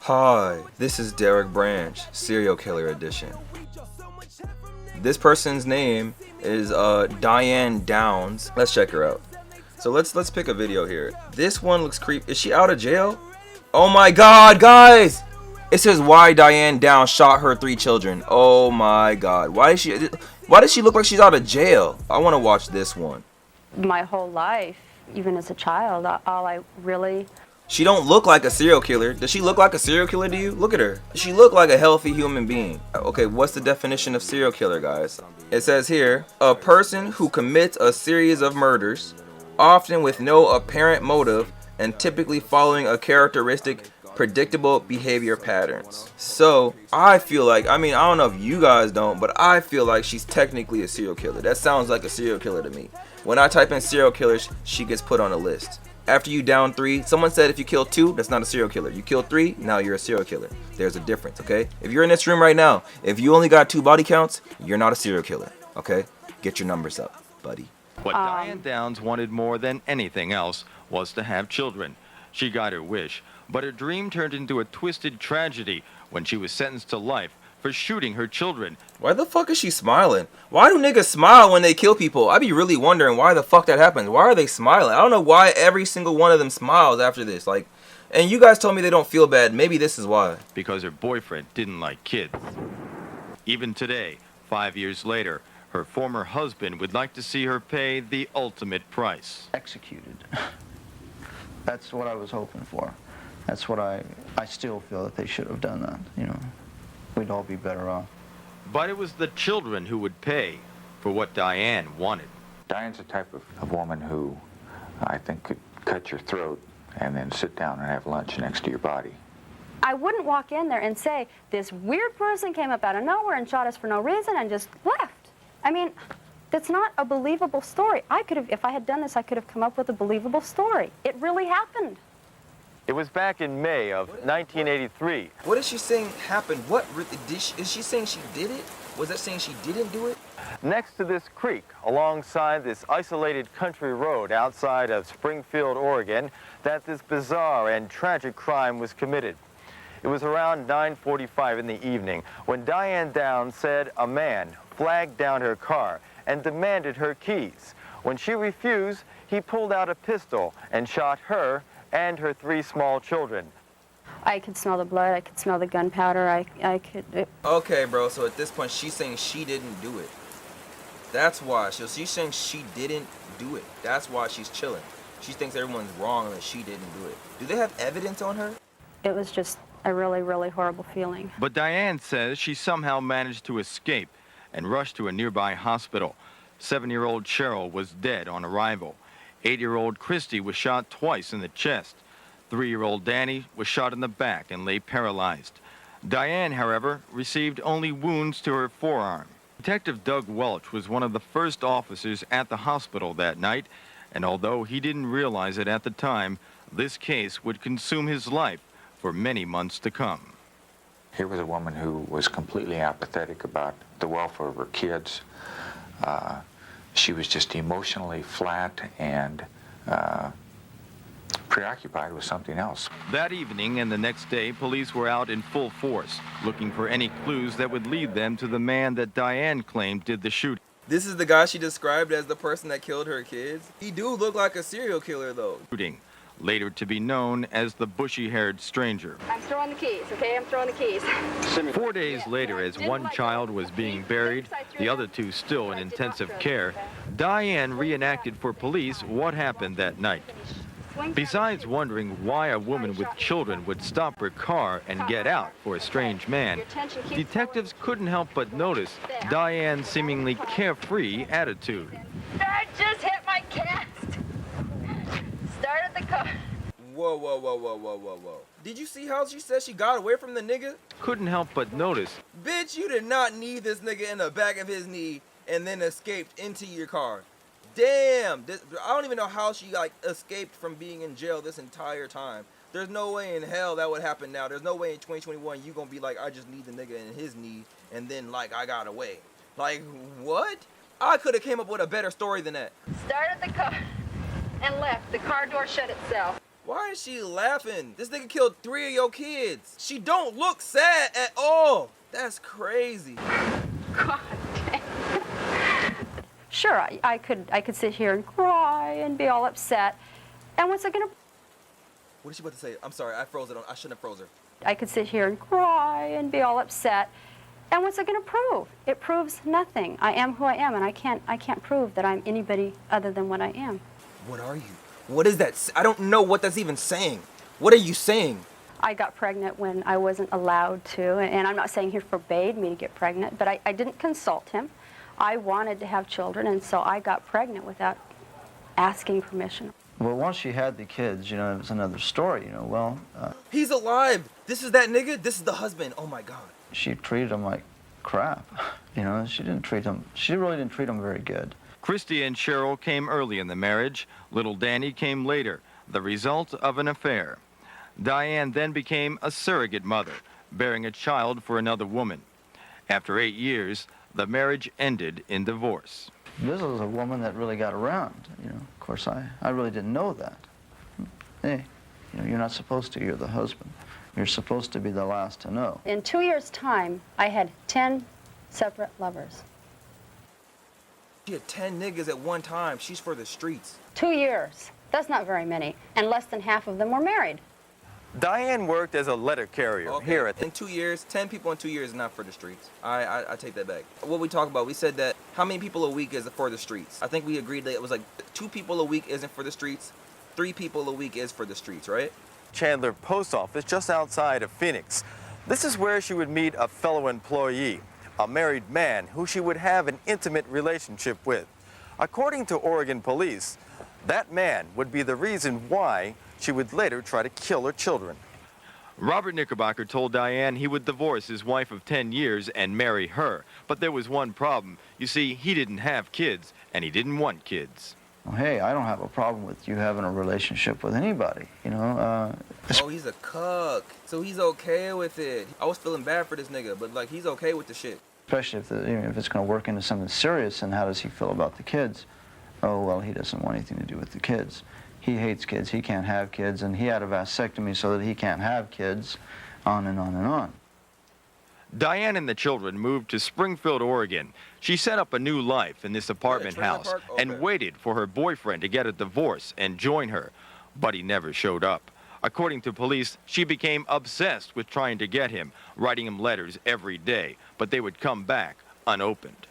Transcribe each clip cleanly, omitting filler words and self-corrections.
Hi, this is Derrick Branch, Serial Killer Edition. This person's name is Diane Downs. Let's check her out. So let's pick a video here. This one looks creepy. Is she out of jail? Oh my god, guys! It says why Diane Downs shot her 3 children. Oh my god. Why does she look like she's out of jail? I want to watch this one. My whole life, even as a child, all I really... She don't look like a serial killer. Does she look like a serial killer to you? Look at her. Does she look like a healthy human being? Okay, what's the definition of serial killer, guys? It says here, a person who commits a series of murders, often with no apparent motive and typically following a characteristic predictable behavior patterns. So I feel like, I don't know if you guys don't, but I feel like she's technically a serial killer. That sounds like a serial killer to me. When I type in serial killers, she gets put on a list. After you down 3, someone said if you kill 2, that's not a serial killer. You kill 3, now you're a serial killer. There's a difference, okay? If you're in this room right now, if you only got 2 body counts, you're not a serial killer, okay? Get your numbers up, buddy. What Diane Downs wanted more than anything else was to have children. She got her wish, but her dream turned into a twisted tragedy when she was sentenced to life for shooting her children. Why the fuck is she smiling? Why do niggas smile when they kill people? I be really wondering why the fuck that happens. Why are they smiling? I don't know why every single one of them smiles after this. Like, and you guys told me they don't feel bad. Maybe this is why. Because her boyfriend didn't like kids. Even today, 5 years later, her former husband would like to see her pay the ultimate price. Executed. That's what I was hoping for. That's what I still feel that they should have done that, you know. We'd all be better off. But it was the children who would pay for what Diane wanted. Diane's the type of woman who I think could cut your throat and then sit down and have lunch next to your body. I wouldn't walk in there and say, this weird person came up out of nowhere and shot us for no reason and just left. I mean, that's not a believable story. I could have, if I had done this, I could have come up with a believable story. It really happened. It was back in May of 1983. What is she saying happened? What is she saying she did it? Was that saying she didn't do it? Next to this creek, alongside this isolated country road outside of Springfield, Oregon, that this bizarre and tragic crime was committed. It was around 9:45 in the evening when Diane Downs said a man flagged down her car and demanded her keys. When she refused, he pulled out a pistol and shot her and her 3 small children. I could smell the blood. I could smell the gunpowder. I could... Okay, bro. So at this point, she's saying she didn't do it. That's why. So she's saying she didn't do it. That's why she's chilling. She thinks everyone's wrong and that she didn't do it. Do they have evidence on her? It was just a really, really horrible feeling. But Diane says she somehow managed to escape and rushed to a nearby hospital. 7-year-old Cheryl was dead on arrival. 8-year-old Christy was shot twice in the chest. 3-year-old Danny was shot in the back and lay paralyzed. Diane, however, received only wounds to her forearm. Detective Doug Welch was one of the first officers at the hospital that night, and although he didn't realize it at the time, this case would consume his life for many months to come. Here was a woman who was completely apathetic about the welfare of her kids. She was just emotionally flat and preoccupied with something else. That evening and the next day, police were out in full force, looking for any clues that would lead them to the man that Diane claimed did the shooting. This is the guy she described as the person that killed her kids? He do look like a serial killer, though. Later to be known as the bushy-haired stranger. I'm throwing the keys, okay? I'm throwing the keys. 4 days later, as one child was being buried, the other 2 still in intensive care, Diane reenacted for police what happened that night. Besides wondering why a woman with children would stop her car and get out for a strange man, detectives couldn't help but notice Diane's seemingly carefree attitude. I just hit my cast. Started the car. Whoa. Did you see how she said she got away from the nigga? Couldn't help but notice. Bitch, you did not knee this nigga in the back of his knee and then escaped into your car. Damn, I don't even know how she escaped from being in jail this entire time. There's no way in hell that would happen now. There's no way in 2021 you gonna be like, I just need the nigga in his knee and then I got away. Like, what? I could have came up with a better story than that. Started the car and left. The car door shut itself. Why is she laughing? This nigga killed 3 of your kids. She don't look sad at all. That's crazy. God dang. Sure, I could sit here and cry and be all upset. And what's it gonna... What is she about to say? I'm sorry, I froze it. I shouldn't have froze her. I could sit here and cry and be all upset. And what's it gonna prove? It proves nothing. I am who I am, and I can't prove that I'm anybody other than what I am. What are you? What is that? I don't know what that's even saying. What are you saying? I got pregnant when I wasn't allowed to, and I'm not saying he forbade me to get pregnant, but I didn't consult him. I wanted to have children, and so I got pregnant without asking permission. Well, once she had the kids, you know, it was another story, you know, well... He's alive. This is that nigga. This is the husband. Oh, my God. She treated him like crap, you know. She really didn't treat him very good. Christy and Cheryl came early in the marriage. Little Danny came later, the result of an affair. Diane then became a surrogate mother, bearing a child for another woman. After 8 years, the marriage ended in divorce. This was a woman that really got around, you know. Of course, I really didn't know that. Hey, you know, you're not supposed to. You're the husband. You're supposed to be the last to know. In 2 years' time, I had 10 separate lovers. She had 10 niggas at one time. She's for the streets. 2 years. That's not very many, and less than half of them were married. Diane worked as a letter carrier here at in 2 years, 10 people in 2 years is not for the streets. I take that back. What we talk about, we said that how many people a week is for the streets? I think we agreed that it was like 2 people a week isn't for the streets, 3 people a week is for the streets, right? Chandler Post Office just outside of Phoenix. This is where she would meet a fellow employee, a married man who she would have an intimate relationship with. According to Oregon police, that man would be the reason why she would later try to kill her children. Robert Knickerbocker told Diane he would divorce his wife of 10 years and marry her. But there was one problem. You see, he didn't have kids, and he didn't want kids. Well, hey, I don't have a problem with you having a relationship with anybody, you know. Oh, he's a cuck, so he's okay with it. I was feeling bad for this nigga, but like he's okay with the shit. Especially if it's going to work into something serious, and how does he feel about the kids? Oh, well, he doesn't want anything to do with the kids. He hates kids, he can't have kids, and he had a vasectomy so that he can't have kids, on and on and on. Diane and the children moved to Springfield, Oregon. She set up a new life in this apartment house and waited for her boyfriend to get a divorce and join her, but he never showed up. According to police, she became obsessed with trying to get him, writing him letters every day, but they would come back unopened.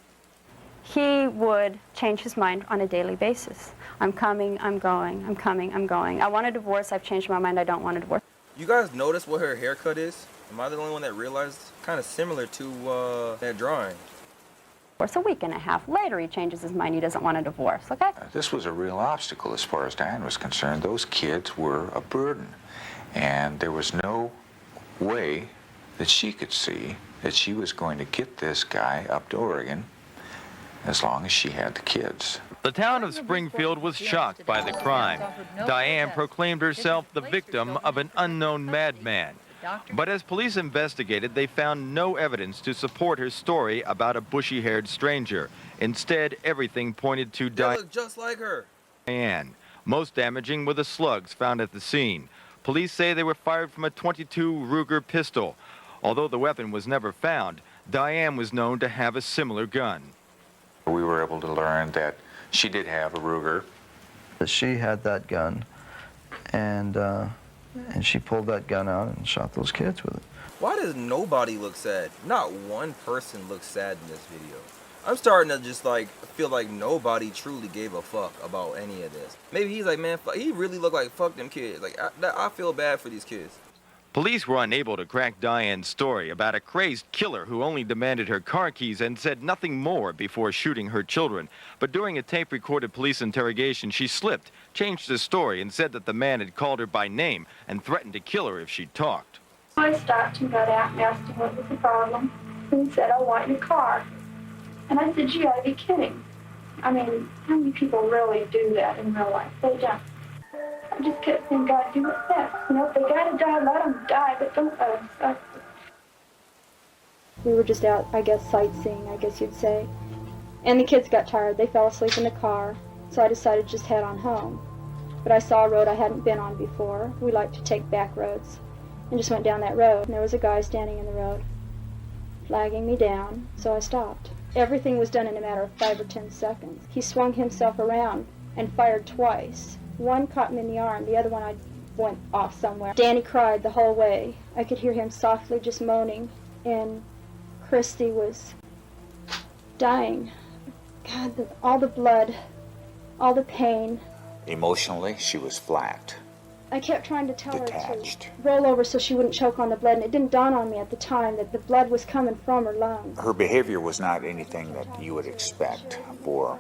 He would change his mind on a daily basis. I'm coming, I'm going, I'm coming, I'm going. I want a divorce, I've changed my mind, I don't want a divorce. You guys notice what her haircut is? Am I the only one that realized? Kind of similar to that drawing. A week and a half later, he changes his mind, he doesn't want a divorce, okay? This was a real obstacle as far as Diane was concerned. Those kids were a burden, and there was no way that she could see that she was going to get this guy up to Oregon as long as she had the kids. The town of Springfield was shocked by the crime. Diane proclaimed herself the victim of an unknown madman. But as police investigated, they found no evidence to support her story about a bushy-haired stranger. Instead, everything pointed to They look just like her. Diane. Most damaging were the slugs found at the scene. Police say they were fired from a .22 Ruger pistol. Although the weapon was never found, Diane was known to have a similar gun. We were able to learn that she did have a Ruger. She had that gun, and she pulled that gun out and shot those kids with it. Why does nobody look sad? Not one person looks sad in this video. I'm starting to just like feel like nobody truly gave a fuck about any of this. Maybe he's like, man, he really looked like fuck them kids. Like I feel bad for these kids. Police were unable to crack Diane's story about a crazed killer who only demanded her car keys and said nothing more before shooting her children. But during a tape-recorded police interrogation, she slipped, changed the story, and said that the man had called her by name and threatened to kill her if she talked. I stopped and got out and asked him what was the problem. And he said, I want your car. And I said, you gotta be kidding. I mean, how many people really do that in real life? They don't. I just kept saying, God, do what's best. You know, if they gotta die, let them die, but don't let them suffer. We were just out, I guess, sightseeing, I guess you'd say. And the kids got tired. They fell asleep in the car. So I decided to just head on home. but I saw a road I hadn't been on before. We like to take back roads, and just went down that road, and there was a guy standing in the road, flagging me down, so I stopped. Everything was done in a matter of 5 or 10 seconds. He swung himself around and fired twice. One caught me in the arm, the other one I went off somewhere. Danny cried the whole way. I could hear him softly just moaning, and Christy was dying. God, all the blood, all the pain. Emotionally, she was flat. I kept trying to tell Detached. her to roll over so she wouldn't choke on the blood, and it didn't dawn on me at the time that the blood was coming from her lungs. Her behavior was not anything that you would expect for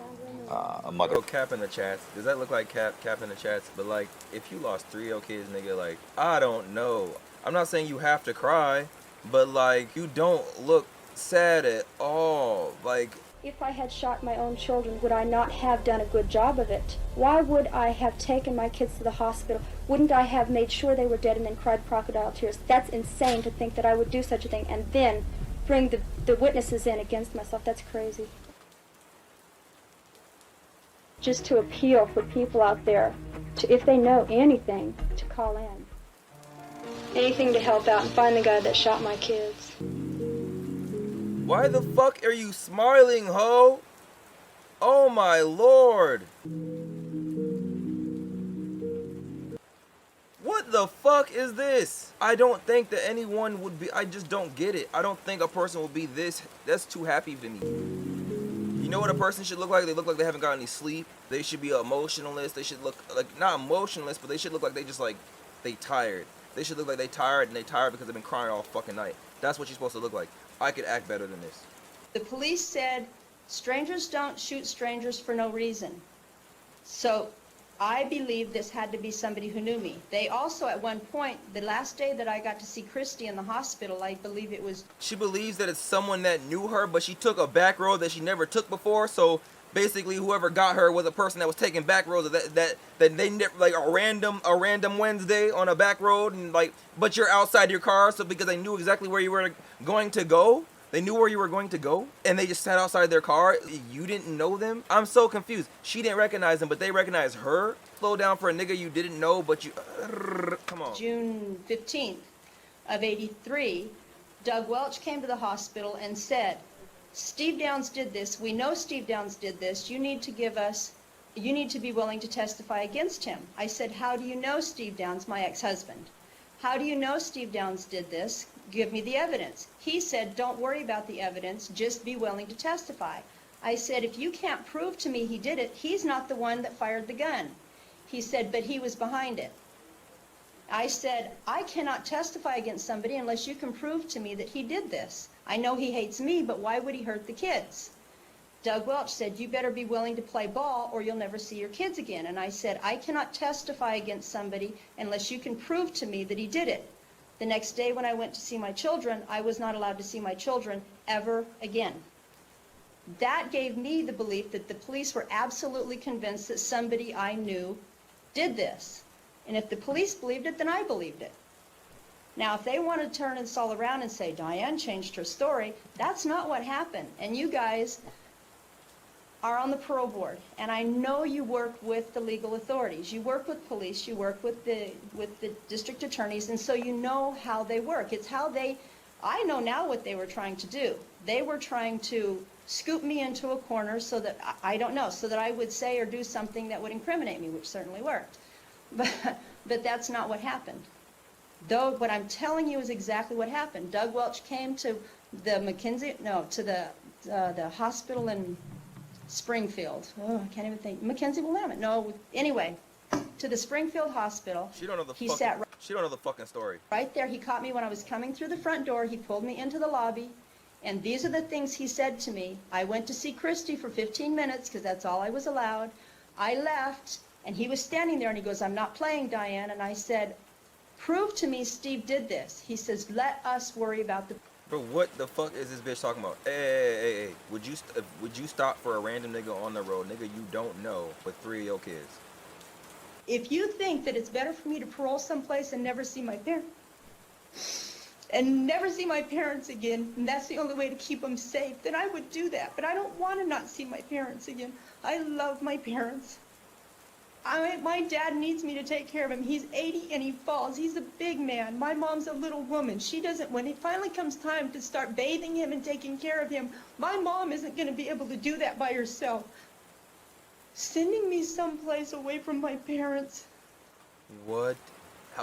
a mother. Throw cap in the chats. Does that look like cap in the chats? But like, if you lost 3 of your kids, nigga, like, I don't know. I'm not saying you have to cry, but like, you don't look sad at all. Like, If I had shot my own children, would I not have done a good job of it? Why would I have taken my kids to the hospital? Wouldn't I have made sure they were dead and then cried crocodile tears? That's insane to think that I would do such a thing and then bring the witnesses in against myself. That's crazy. Just to appeal for people out there, to, if they know anything, to call in. Anything to help out and find the guy that shot my kids. why the fuck are you smiling, ho? Oh my lord. What the fuck is this? I don't think that anyone would be, I just don't get it. I don't think a person would be this, that's too happy to me. You know what a person should look like? They look like they haven't got any sleep. They should be emotionless. They should look like, not emotionless, but they should look like they just like, they tired. They should look like they tired, and they tired because they've been crying all fucking night. That's what you're supposed to look like. I could act better than this. The police said strangers don't shoot strangers for no reason. So I believe this had to be somebody who knew me. They also, at one point, the last day that I got to see Christy in the hospital, I believe it was... She believes that it's someone that knew her, but she took a back road that she never took before. So basically, whoever got her was a person that was taking back roads that they never, like a random Wednesday on a back road, and like, but you're outside your car, so because they knew exactly where you were going to go. They knew where you were going to go, and they just sat outside their car. You didn't know them? I'm so confused. She didn't recognize them, but they recognized her. Slow down for a nigga you didn't know, but you... come on. June 15th of '83, Doug Welch came to the hospital and said, Steve Downs did this. We know Steve Downs did this. You need to be willing to testify against him. I said, how do you know Steve Downs, my ex-husband? How do you know Steve Downs did this? Give me the evidence. He said, don't worry about the evidence, just be willing to testify. I said, if you can't prove to me he did it, he's not the one that fired the gun. He said, but he was behind it. I said, I cannot testify against somebody unless you can prove to me that he did this. I know he hates me, but why would he hurt the kids? Doug Welch said, you better be willing to play ball or you'll never see your kids again. And I said, I cannot testify against somebody unless you can prove to me that he did it. The next day when I went to see my children, I was not allowed to see my children ever again. That gave me the belief that the police were absolutely convinced that somebody I knew did this. And if the police believed it, then I believed it. Now, if they want to turn this all around and say, Diane changed her story, that's not what happened. And you guys are on the parole board, and I know you work with the legal authorities. You work with police, you work with the district attorneys, and so you know how they work. It's how they, I know now what they were trying to do. They were trying to scoop me into a corner so that, I don't know, so that I would say or do something that would incriminate me, which certainly worked. But that's not what happened. Though what I'm telling you is exactly what happened. Doug Welch came to the hospital in Springfield. Oh, I can't even think. Mackenzie Willamette. No, anyway, to the Springfield Hospital. She don't know the He fucking, sat she don't know the fucking story. right there. He caught me when I was coming through the front door. He pulled me into the lobby, and these are the things he said to me. I went to see Christy for 15 minutes because that's all I was allowed. I left, and he was standing there, and he goes, I'm not playing, Diane. And I said, prove to me Steve did this. He says, let us worry about the... Bro, what the fuck is this bitch talking about? Hey. Would you stop for a random nigga on the road, nigga you don't know, with 3 of your kids? If you think that it's better for me to parole someplace and never see my parents, and never see my parents again, and that's the only way to keep them safe, then I would do that. But I don't want to not see my parents again. I love my parents. My dad needs me to take care of him. He's 80 and he falls. He's a big man. My mom's a little woman. She doesn't, when it finally comes time to start bathing him and taking care of him, my mom isn't going to be able to do that by herself. Sending me someplace away from my parents. What?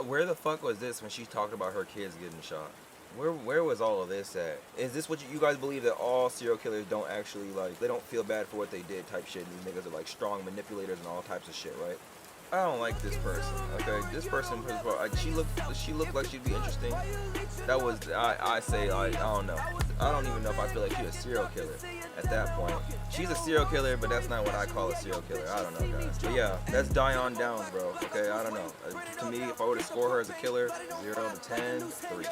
Where the fuck was this when she talked about her kids getting shot? Where was all of this at? Is this what you guys believe, that all serial killers don't actually, like, they don't feel bad for what they did type shit, and these niggas are like strong manipulators and all types of shit, right? I don't like this person. Okay, this person, she looked like she'd be interesting. That was, I don't know. I don't even know if I feel like she's a serial killer at that point. She's a serial killer, but that's not what I call a serial killer. I don't know, guys. But yeah, that's Diane Downs, bro. Okay, I don't know. To me, if I were to score her as a killer, 0 to 10, 3.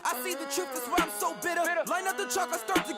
I see the truth, that's why I'm so bitter. Line up the chalk, I start to